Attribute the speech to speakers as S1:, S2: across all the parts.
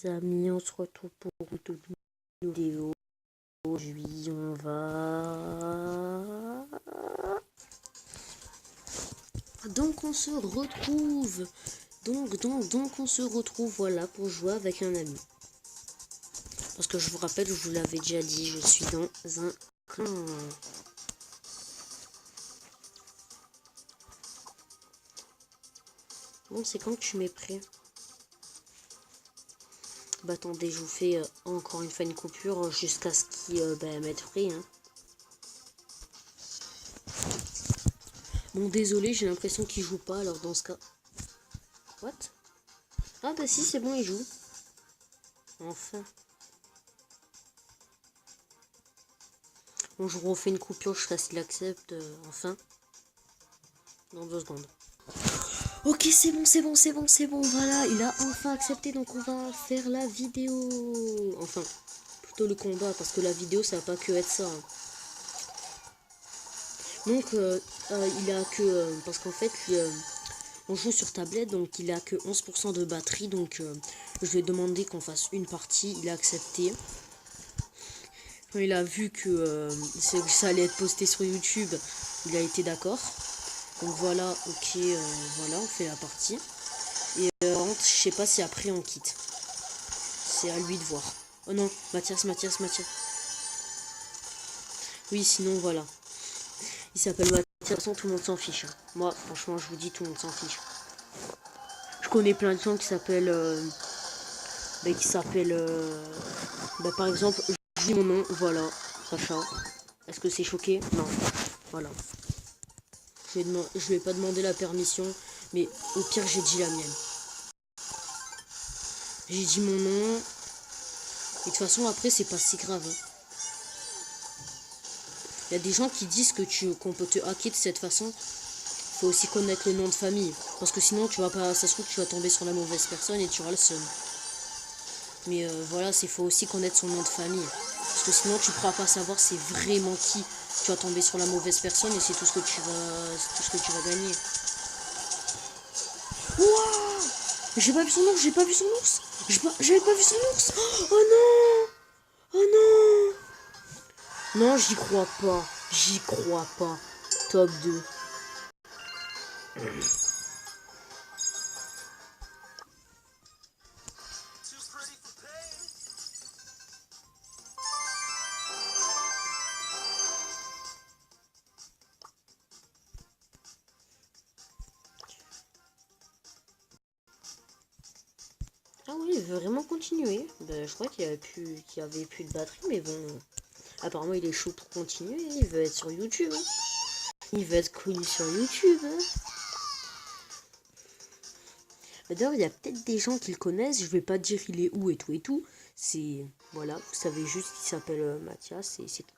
S1: Amis, on se retrouve pour une toute nouvelle vidéo. Aujourd'hui, on va... Donc, on se retrouve. Donc, on se retrouve, voilà, pour jouer avec un ami. Parce que je vous rappelle, je vous l'avais déjà dit, je suis dans un clan. Bon, c'est quand que tu m'es prêt? Bah attendez, je vous fais encore une fois une coupure jusqu'à ce qu'il mette prêt. Hein. Bon, désolé, j'ai l'impression qu'il joue pas, alors dans ce cas... What? Ah bah si, c'est bon, il joue. Enfin. Bon, je vous refais une coupure jusqu'à ce qu'il accepte, enfin. Dans 2 secondes. Ok, c'est bon, voilà, il a enfin accepté, donc on va faire la vidéo. Enfin, plutôt le combat, parce que la vidéo, ça va pas que être ça. Hein. Donc, il a que... parce qu'en fait, on joue sur tablette, donc il a que 11% de batterie, donc je lui ai demandé qu'on fasse une partie, il a accepté. Il a vu que ça allait être posté sur YouTube, il a été d'accord. Donc voilà, ok, voilà, on fait la partie. Et je sais pas si après on quitte. C'est à lui de voir. Oh non, Mathias. Oui, sinon voilà. Il s'appelle Mathias, de toute façon tout le monde s'en fiche. Hein. Moi, franchement, je vous dis, tout le monde s'en fiche. Je connais plein de gens qui s'appellent... par exemple, je dis mon nom, voilà, Sacha. Est-ce que c'est choqué? Non, voilà. Je vais pas demander la permission, mais au pire, j'ai dit la mienne. J'ai dit mon nom. Et de toute façon, après, c'est pas si grave. Hein. Il y a des gens qui disent qu'on peut te hacker de cette façon. Faut aussi connaître le nom de famille. Parce que sinon, tu vas pas, ça se trouve que tu vas tomber sur la mauvaise personne et tu auras le seum. Mais voilà, faut aussi connaître son nom de famille. Parce que sinon, tu pourras pas savoir c'est vraiment qui. Tu vas tomber sur la mauvaise personne et c'est tout ce que tu vas gagner. Wouah! J'ai pas vu son ours, j'avais pas vu son ours. Oh non! Oh non! Non, j'y crois pas. Top 2. Ah oui, il veut vraiment continuer. Ben, je crois qu'il y avait plus de batterie, mais bon. Apparemment, il est chaud pour continuer. Il veut être sur YouTube. Hein. Il veut être connu sur YouTube. Hein. D'ailleurs, il y a peut-être des gens qui le connaissent. Je vais pas dire il est où et tout. C'est... Voilà, vous savez juste qu'il s'appelle Mathias et c'est tout.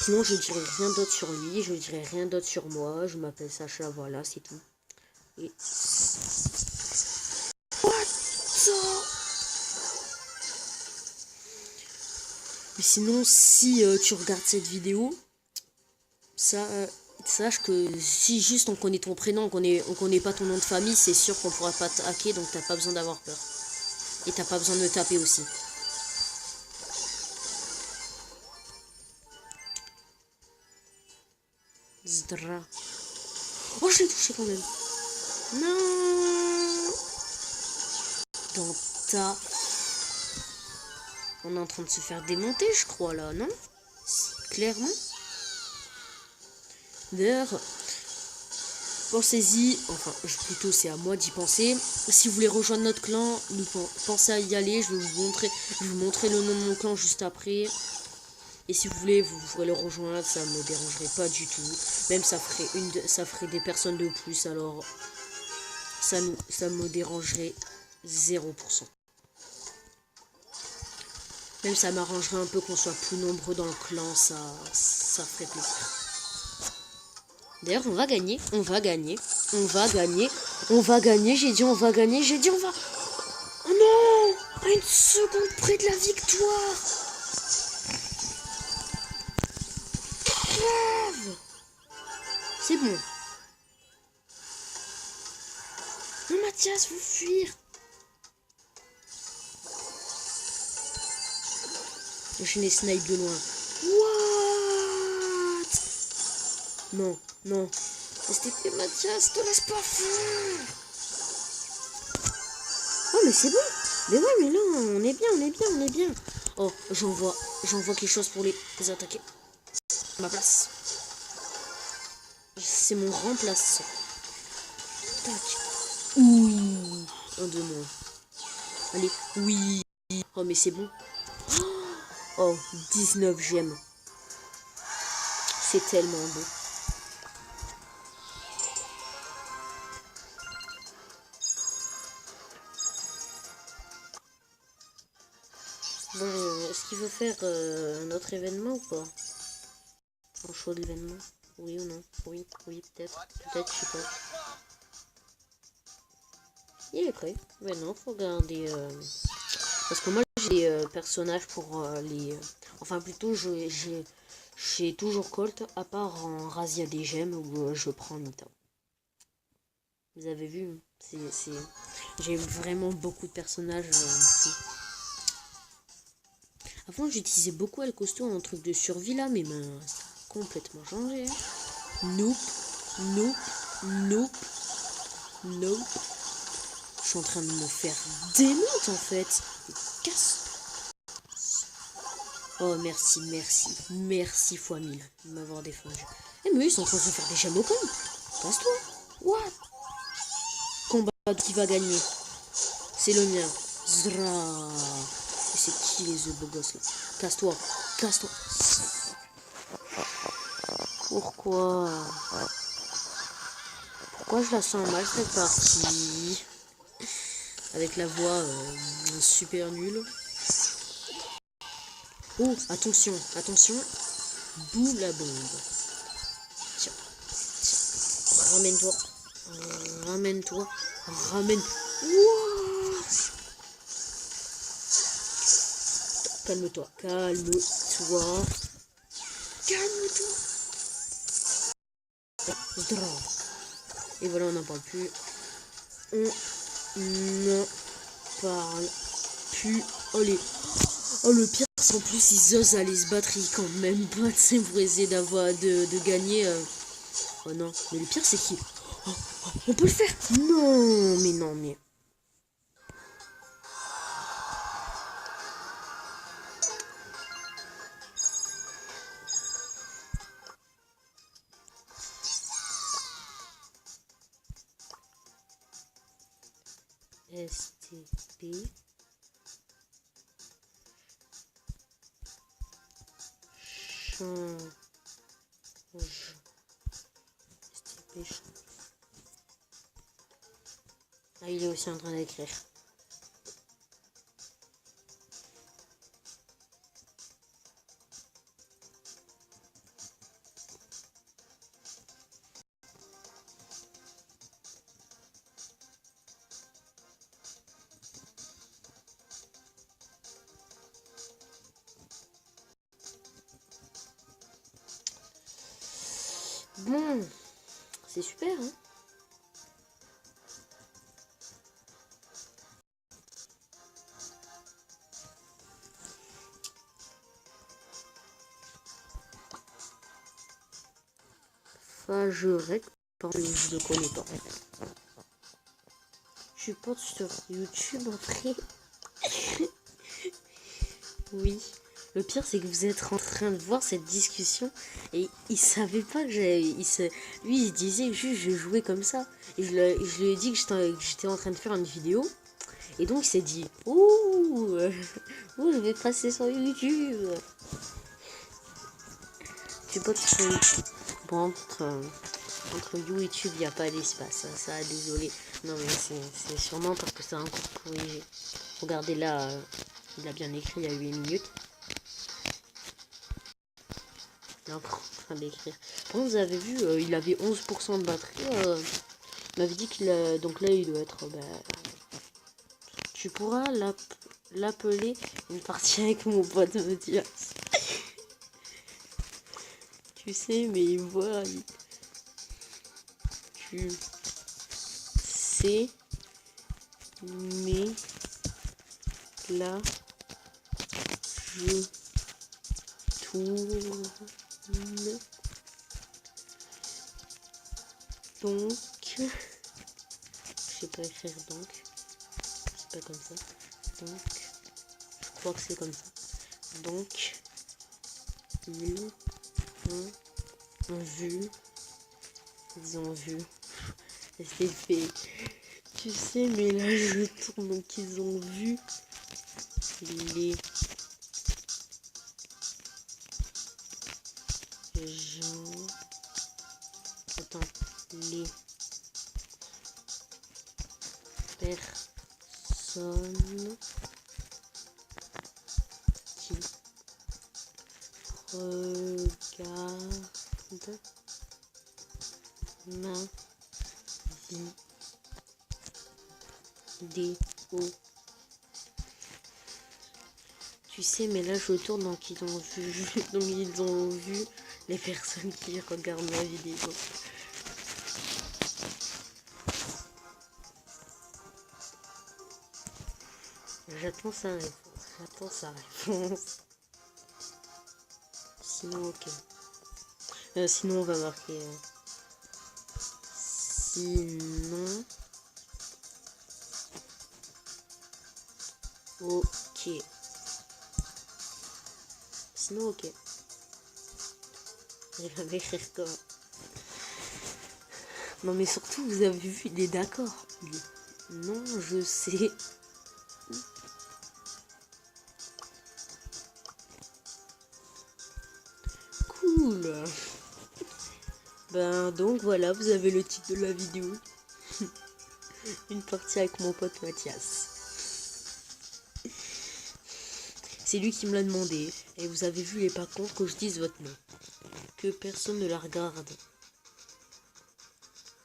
S1: Sinon, je dirai rien d'autre sur lui. Je dirai rien d'autre sur moi. Je m'appelle Sacha, voilà, c'est tout. Et... What the... Mais sinon, si tu regardes cette vidéo, sache que si juste on connaît ton prénom, on connaît pas ton nom de famille, c'est sûr qu'on pourra pas te hacker, donc t'as pas besoin d'avoir peur. Et t'as pas besoin de me taper aussi. Zdra. Oh, je l'ai touché quand même. Non. Dans ta... On est en train de se faire démonter, je crois, là, non? Clairement. D'ailleurs, pensez-y, enfin, plutôt c'est à moi d'y penser. Si vous voulez rejoindre notre clan, pensez à y aller. Je vais vous montrer le nom de mon clan juste après. Et si vous voulez, vous pourrez le rejoindre, ça me dérangerait pas du tout. Même ça ferait des personnes de plus, alors ça me dérangerait 0%. Même ça m'arrangerait un peu qu'on soit plus nombreux dans le clan, ça ferait plaisir. D'ailleurs, on va gagner, j'ai dit on va gagner, Oh non! À 1 seconde près de la victoire! Grave! C'est bon. Non, Mathias, faut fuir. Je les snipe de loin. What? Non, non. STP Mathias, te laisse pas faire. Oh, mais c'est bon. Mais ouais, mais là, on est bien, on est bien, on est bien. Oh, j'envoie quelque chose pour les attaquer. Ma place. C'est mon remplaçant. Tac. Oui. Un de moins. Allez, oui. Oh, mais c'est bon. Oh, 19 gemmes. C'est tellement beau. Bon, est-ce qu'il veut faire un autre événement ou pas? Un show d'événement? Oui ou non? Oui, oui, peut-être. Peut-être, je sais pas. Il est prêt. Mais non, faut regarder. Parce que moi, j'ai des personnages pour les. Enfin, plutôt, j'ai toujours Colt, à part en Razia des gemmes où je prends Nita. Vous avez vu? J'ai vraiment beaucoup de personnages. Avant, j'utilisais beaucoup El Costo en truc de survie là, mais ben, ça a complètement changé. Hein. Nope, nope, nope, nope. Je suis en train de me faire démonter en fait. Casse. Oh, merci, merci, merci fois 1000 de m'avoir défendu. Eh, mais ils sont en train de se faire des gemmes au con. Casse-toi. What? Combat qui va gagner. C'est le mien. Zra. Et c'est qui les œufs beaux gosses là? Casse-toi, casse-toi. Pourquoi je la sens mal cette partie? Avec la voix super nulle. Oh, attention, attention. Boum la bombe. Tiens, tiens. Ramène-toi. Ramène-toi. Ramène. Wow. Calme-toi, calme-toi. Calme-toi. Et voilà, on n'en parle plus. On n'en parle plus. Allez. Oh, le pire, c'est qu'en plus, ils osent aller se battre. Ils quand même pas, c'est pour essayer de gagner. Oh non, mais le pire, c'est qu'il... Oh, oh, on peut le faire. Non, mais non, mais... STP. Change. STP change. Ah, il est aussi en train d'écrire. Bon, c'est super, hein. Enfin, je règle, je ne connais pas. Je porte sur YouTube après. Oui. Le pire, c'est que vous êtes en train de voir cette discussion et il savait pas que lui, il disait juste je jouais comme ça. Et je lui ai dit que j'étais en train de faire une vidéo. Et donc, il s'est dit ouh, je vais passer sur YouTube. Tu peux sur YouTube. Bon, entre YouTube, il n'y a pas d'espace. Ça, désolé. Non, mais c'est sûrement parce que c'est encore corrigé. Regardez là, il a bien écrit il y a 8 minutes. Il est encore en train d'écrire. Bon, vous avez vu, il avait 11% de batterie. Il m'avait dit qu'il a... Donc là, il doit être... tu pourras l'appeler une partie avec mon pote Mathias. Tu sais, mais il voit... Tu sais, mais là, je tourne. Donc, je sais pas écrire donc. C'est pas comme ça. Donc, je crois que c'est comme ça. Donc, ils ont vu. C'est fait. Tu sais, mais là je tourne, donc ils ont vu les gens. Attends, les personnes qui regardent ma vidéo. Tu sais, mais là je tourne, donc ils ont vu, donc ils ont vu les personnes qui regardent ma vidéo. J'attends sa réponse. Sinon, ok. Sinon, on va marquer. Sinon, ok. Sinon, ok. Il va m'écrire quoi? Non, mais surtout, vous avez vu, il est d'accord. Non, je sais. Cool. Ben, donc voilà, vous avez le titre de la vidéo. Une partie avec mon pote Mathias. C'est lui qui me l'a demandé. Et vous avez vu, il est pas con que je dise votre nom. Que personne ne la regarde.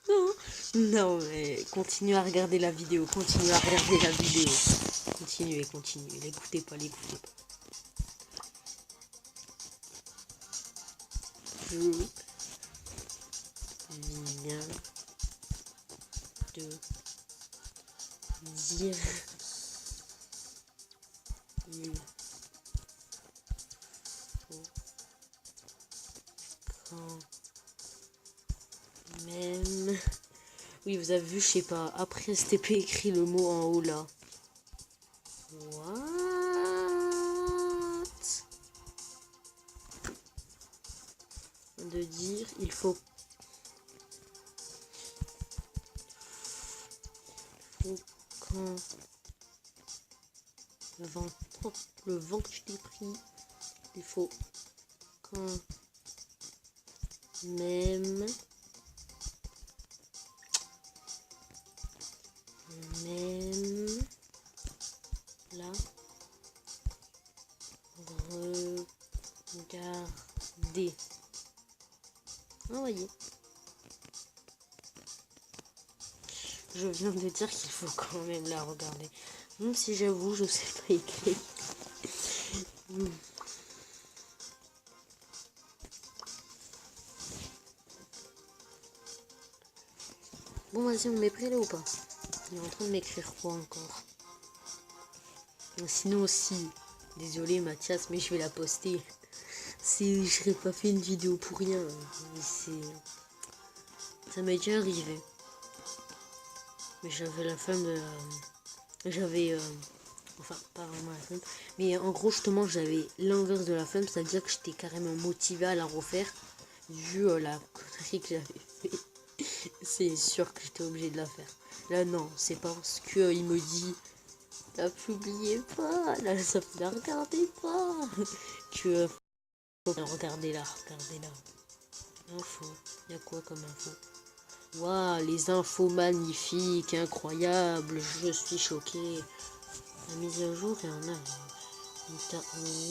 S1: Non. Non, mais continuez à regarder la vidéo. Continuez à regarder la vidéo. Continuez. L'écoutez pas. Je viens de dire il faut quand même. Oui, vous avez vu, je sais pas. Après STP écrit le mot en haut là. What? De dire il faut quand le vent que je t'ai pris, il faut quand même là regarder. Envoyez. Je viens de dire qu'il faut quand même la regarder. Même si j'avoue, je sais pas écrire. Bon, vas-y, on met prêt là ou pas? Il est en train de m'écrire quoi encore? Sinon aussi, désolé Mathias, mais je vais la poster. Je serais pas fait une vidéo pour rien. Ça m'est déjà arrivé. Mais j'avais la flemme de... Enfin, pas vraiment la flemme. Mais en gros, justement, j'avais l'inverse de la flemme. C'est-à-dire que j'étais carrément motivé à la refaire. Vu la connerie que j'avais fait. C'est sûr que j'étais obligé de la faire. Là, non. C'est parce que il me dit... La publiez pas. Là, ça ne la regardez pas. Que... Regardez-la. Info. Il y a quoi comme info? Waouh, les infos magnifiques, incroyables, je suis choquée. La mise à jour, il y en a.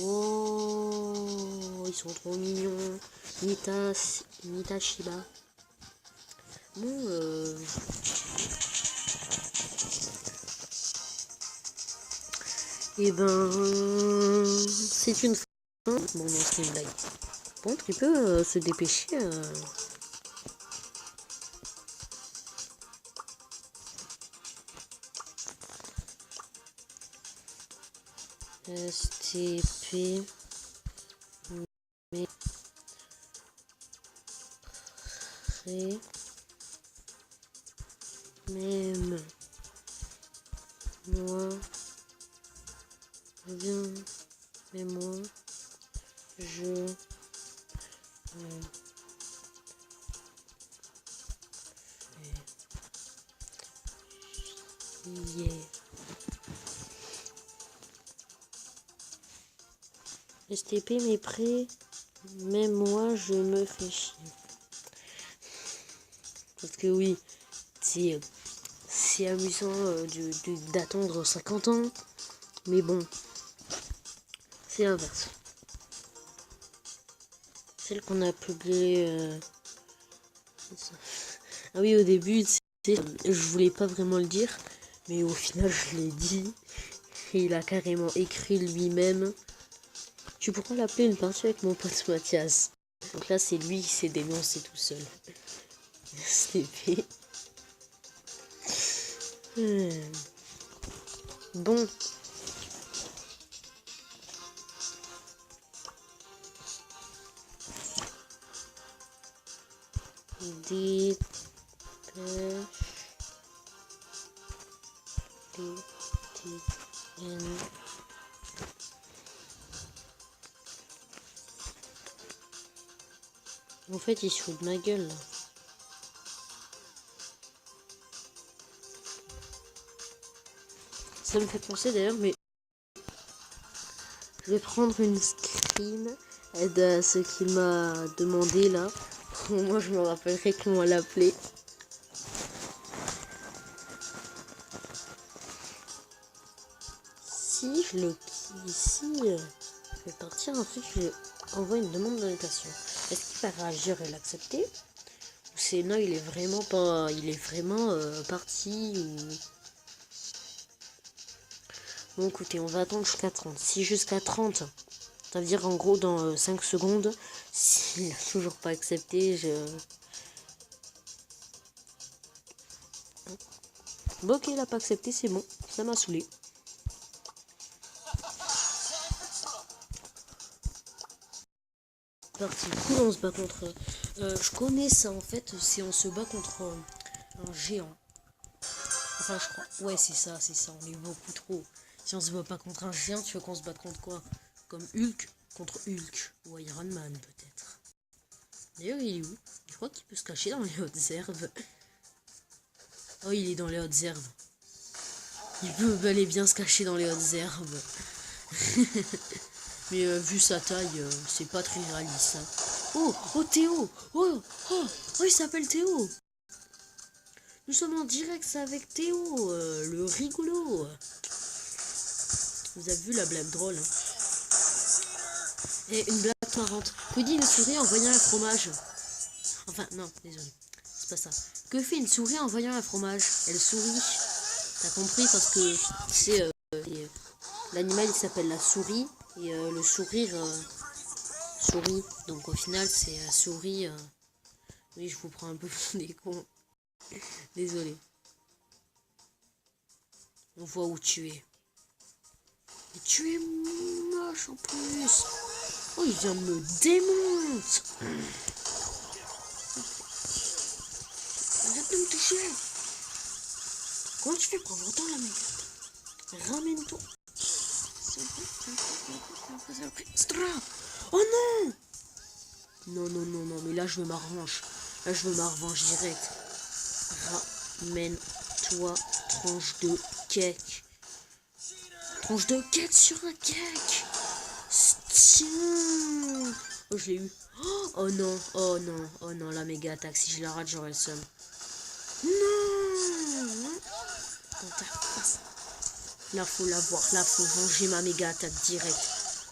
S1: Oh, ils sont trop mignons. Nita Shiba. Bon, et ben, c'est une fin. Bon, non, c'est une blague. Bon, tu peux se dépêcher. STP Même moi, viens, mais moi, je y ai. STP mais prêt, même moi je me fais chier. Parce que oui, c'est amusant d'attendre 50 ans, mais bon, c'est l'inverse. Celle qu'on a publiée... Ah oui, au début, je voulais pas vraiment le dire, mais au final, je l'ai dit. Et il a carrément écrit lui-même. Tu pourras l'appeler une partie avec mon pote Mathias. Donc là, c'est lui qui s'est dénoncé tout seul. C'était fait. Bon. Dépêche. En fait, il se fout de ma gueule, là. Ça me fait penser d'ailleurs, mais je vais prendre une screen de ce qu'il m'a demandé là. Moi, je me rappellerai comment l'appeler. Si je le ici, je vais partir ensuite, je lui envoie une demande d'invitation. Est-ce qu'il va réagir et l'accepter? Ou c'est non, il est vraiment pas, il est vraiment parti ou... Bon écoutez, on va attendre jusqu'à 30. Si jusqu'à 30, ça veut dire en gros dans 5 secondes, s'il n'a toujours pas accepté, Bon ok, il a pas accepté, c'est bon, ça m'a saoulé. Parti, cool, on se bat contre... je connais ça en fait, c'est on se bat contre un géant. Enfin je crois, ouais c'est ça, on est beaucoup trop. Si on se bat pas contre un géant, tu veux qu'on se batte contre quoi? Comme Hulk contre Hulk, ou Iron Man peut-être. D'ailleurs il est où? Je crois qu'il peut se cacher dans les hautes herbes. Oh il est dans les hautes herbes. Il peut bel et bien se cacher dans les hautes herbes. Mais vu sa taille, c'est pas très réaliste. Hein. Oh Théo. Oh, il s'appelle Théo. Nous sommes en direct avec Théo, le rigolo. Vous avez vu la blague drôle. Hein. Et une blague marrante. Que dit une souris en voyant un fromage? Enfin, non, désolé. C'est pas ça. Que fait une souris en voyant un fromage? Elle sourit. T'as compris? Parce que c'est l'animal il s'appelle la souris. Et le sourire sourit. Donc au final c'est souris. Oui, je vous prends un peu pour des cons. Désolé. On voit où tu es. Et tu es moche en plus. Oh, il vient de me démonter. Arrête de me toucher. Comment tu fais pour avoir autant la mec? Ramène-toi. Oh non. Non, mais là je veux ma revanche. Là je veux ma revanche direct. Ramène-toi, tranche de cake. Tranche de cake sur un cake. Tiens. Oh, je l'ai eu. Oh non, la méga attaque. Si je la rate, j'aurai le seum. Non. Dans ta face. Là, faut l'avoir. Là, faut venger ma méga attaque direct.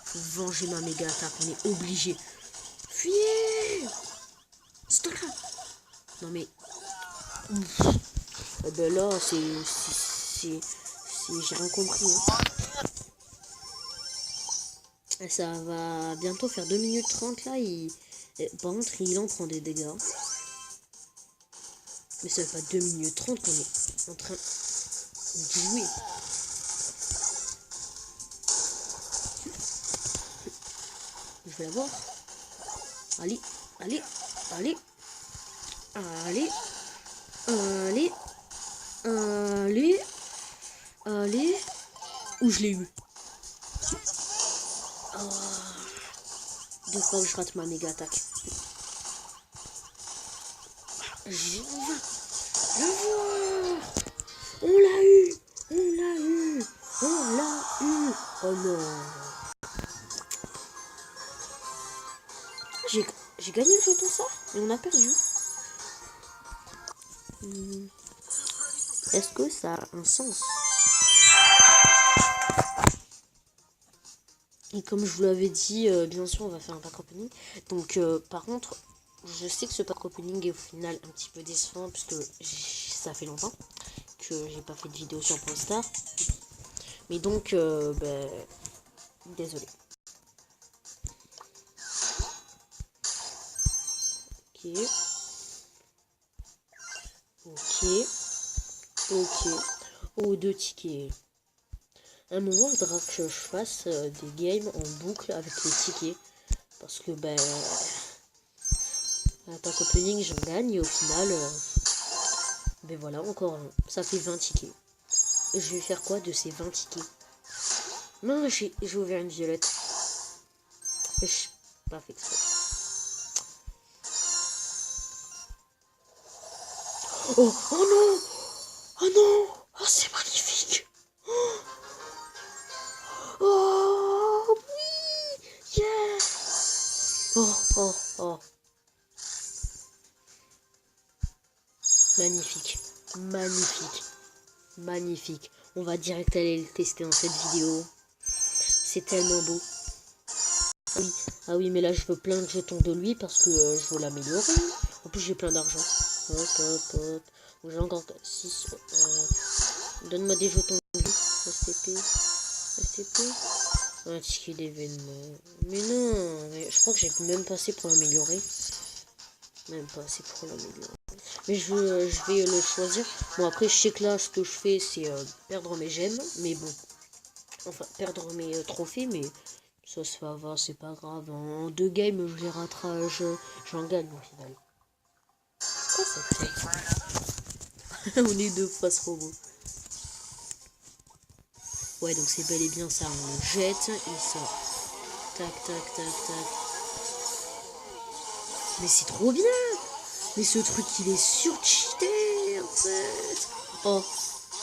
S1: Faut venger ma méga attaque. On est obligé. Fuyez. Stop là. Non, mais... Eh ben là, j'ai rien compris. Hein. Ça va bientôt faire 2 minutes 30 là. Par contre, il en prend des dégâts. Mais ça fait pas 2 minutes 30 qu'on est en train de jouer. Je vais l'avoir. Allez. Allez. Allez. Allez. Allez. Où je l'ai eu. Oh. 2 fois que je rate ma méga attaque. Je vois. On l'a eu. On l'a eu. On l'a eu. Oh non. J'ai gagné le jeton ça et on a perdu. Est-ce que ça a un sens? Et comme je vous l'avais dit, bien sûr on va faire un pack opening. Donc par contre, je sais que ce pack opening est au final un petit peu décevant parce que ça fait longtemps que j'ai pas fait de vidéo sur Brawl Stars. Mais donc, désolé. Ok. Ok. Ok. Oh, 2 tickets. À un moment, il faudra que je fasse des games en boucle avec les tickets. Parce que, à pack opening, j'en gagne. Et au final, voilà, encore ça fait 20 tickets. Et je vais faire quoi de ces 20 tickets? Non, j'ai ouvert une violette. Je pas fait exprès. Oh, oh non! Oh non! Oh, c'est magnifique! Oh oui! Yeah! Oh, oh, oh. Magnifique. Magnifique. Magnifique. On va direct aller le tester dans cette vidéo. C'est tellement beau. Oui. Ah oui, mais là, je veux plein de jetons de lui parce que je veux l'améliorer. En plus, j'ai plein d'argent. Hop, hop, hop. J'ai encore 6. Donne-moi des jetons de lui. STP. STP. Un ticket d'événement. Mais non, mais je crois que j'ai même pas assez pour l'améliorer. Même pas assez pour l'améliorer. Mais je vais le choisir. Bon, après, je sais que là, ce que je fais, c'est perdre mes gemmes. Mais bon. Enfin, perdre mes trophées, mais ça va, c'est pas grave. En 2 games, je les rattrape, j'en gagne au final. Quoi cette tête? On est 2 face robot. Ouais, donc c'est bel et bien ça. On le jette, il sort. Tac, tac, tac, tac. Mais c'est trop bien! Mais ce truc, il est sur-cheaté, en fait. Oh,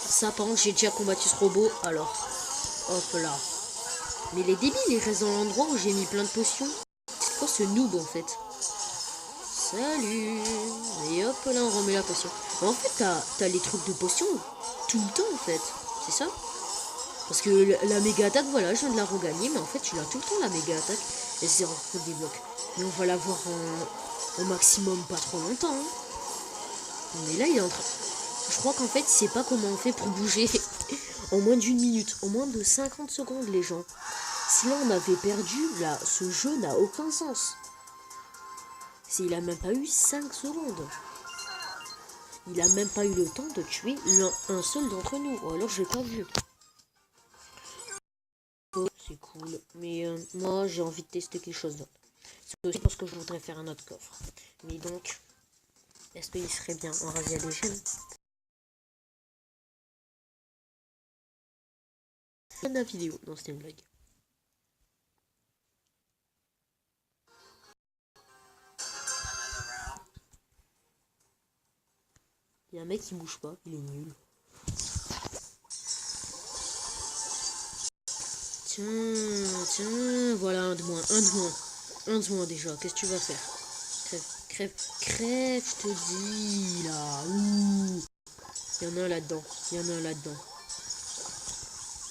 S1: ça, par contre, j'ai déjà combattu ce robot, alors. Hop là. Mais il est débile, il reste dans l'endroit où j'ai mis plein de potions. C'est quoi ce noob, en fait? Salut! Et hop là, on remet la potion. Mais en fait, t'as les trucs de potions tout le temps, en fait. C'est ça? Parce que la méga attaque, voilà, je viens de la regagner, mais en fait, tu l'as tout le temps, la méga attaque. Et c'est en faute des blocs. Mais on va l'avoir au maximum pas trop longtemps. Hein. Mais là, il est en train... Je crois qu'en fait, il sait pas comment on fait pour bouger en moins d'1 minute. En moins de 50 secondes, les gens. Si là, on avait perdu, là, ce jeu n'a aucun sens. Il a même pas eu 5 secondes. Il a même pas eu le temps de tuer un seul d'entre nous. Ou alors, j'ai pas vu. C'est cool. Mais moi, j'ai envie de tester quelque chose d'autre. C'est aussi parce que je voudrais faire un autre coffre. Mais donc, est-ce qu'il serait bien en razzia des gemmes? Fin de la vidéo. Non, c'était une blague. Il y a un mec qui bouge pas. Il est nul. Tiens, voilà un de moins. Un de moins déjà. Qu'est-ce que tu vas faire? Crève, je te dis, là. Ouh. Il y en a un là-dedans.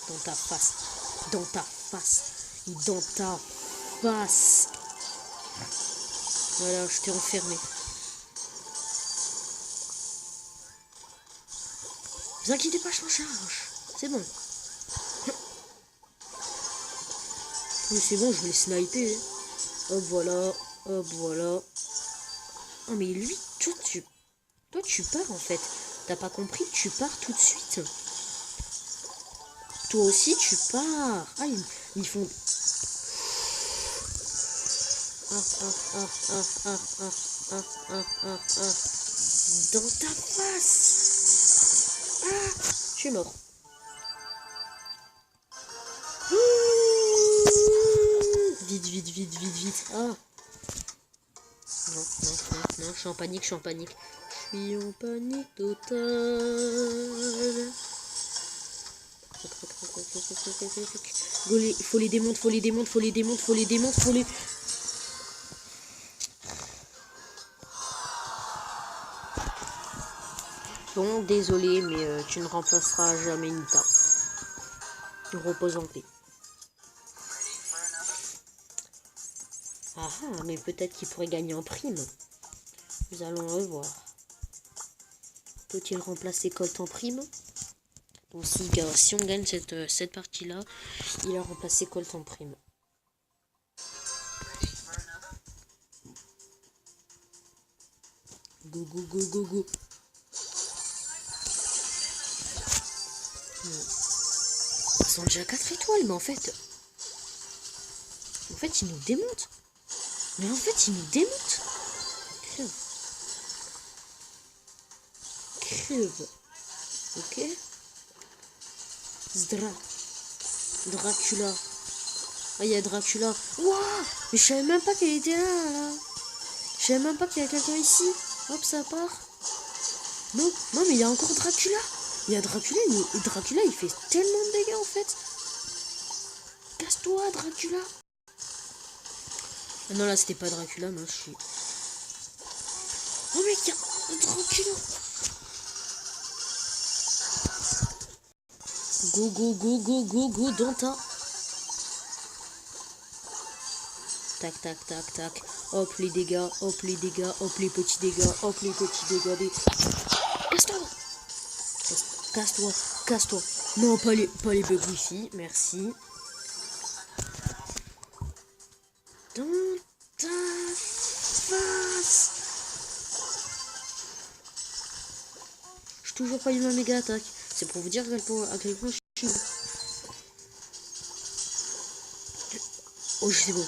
S1: Dans ta face. Dans ta face. Voilà, je t'ai enfermé. Vous inquiétez pas, je m'en charge. C'est bon. Oui, c'est bon, je vais le sniper. Hop, voilà. Oh, mais lui, toi, tu pars, en fait. T'as pas compris, tu pars tout de suite. Toi aussi, tu pars. Ah, ils font... Dans ta face. Ah, je suis mort. Vite, vite, vite, vite, vite. Ah. Non, non, non, non, je suis en panique, je suis en panique. Je suis en panique totale. Il faut les démonter, faut les démonter, faut les démonter, faut les démonter, faut les... Bon, désolé, mais tu ne remplaceras jamais Nita. Repose en paix. Ah ah, mais peut-être qu'il pourrait gagner en prime. Nous allons revoir. Peut-il remplacer Colt en prime? Donc si on gagne cette partie-là, il a remplacé Colt en prime. Go, go, go, go, go. Ils sont déjà 4 étoiles, mais en fait, ils nous démontent. Mais en fait, ils nous démontent. Crève. Crève. Ok. Dracula. Ah, il y a Dracula. Waouh. Mais je savais même pas qu'elle était là. Je savais même pas qu'il y a quelqu'un ici. Hop, ça part. Non, non, mais il y a encore Dracula. Il y a Dracula, et Dracula, il fait tellement de dégâts, en fait. Casse-toi, Dracula. Ah non, là, c'était pas Dracula, non, je suis... Oh, mec, il y a Dracula. Go, go, go, go, go, go, Dantin. Tac, tac, tac, tac. Hop, les dégâts, hop, les dégâts, hop, les petits dégâts, hop, les petits dégâts. Casse-toi. Casse-toi, casse-toi. Non, pas les bugs wifi, merci. Dans ta face. J'ai toujours pas eu ma méga attaque. C'est pour vous dire à quel point je suis... Oh, c'est bon.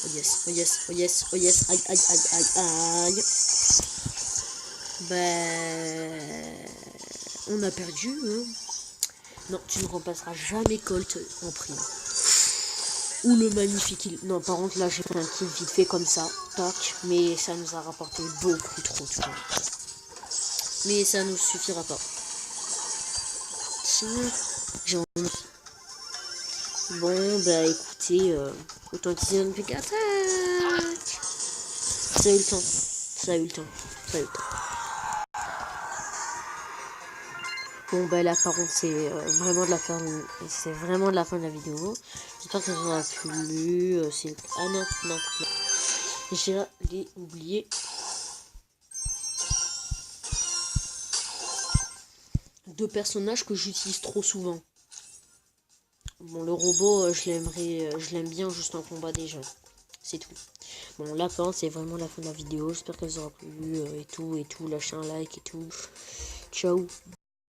S1: Oh yes, oh yes, oh yes, oh yes. Aïe, aïe, aïe, aïe, aïe. Ben... On a perdu, hein. Non, tu ne remplaceras jamais Colt en prime. Ou le magnifique kill. Non, par contre, là, j'ai fait un kill vite fait comme ça. Tac. Mais ça nous a rapporté beaucoup trop de temps. Mais ça nous suffira pas. Tiens, j'ai envie. Bon, bah écoutez, autant utiliser une big attaque. Ça a eu le temps. Ça a eu le temps. Ça a eu le temps. Bon bah là par contre c'est vraiment de la fin de la vidéo. J'espère que ça vous aura plu. C'est ah non non non. J'ai oublié. Deux personnages que j'utilise trop souvent. Bon le robot je l'aime bien juste en combat déjà. C'est tout. Bon là par contre c'est vraiment la fin de la vidéo. J'espère que ça vous aura plu et tout. Lâchez un like et tout. Ciao.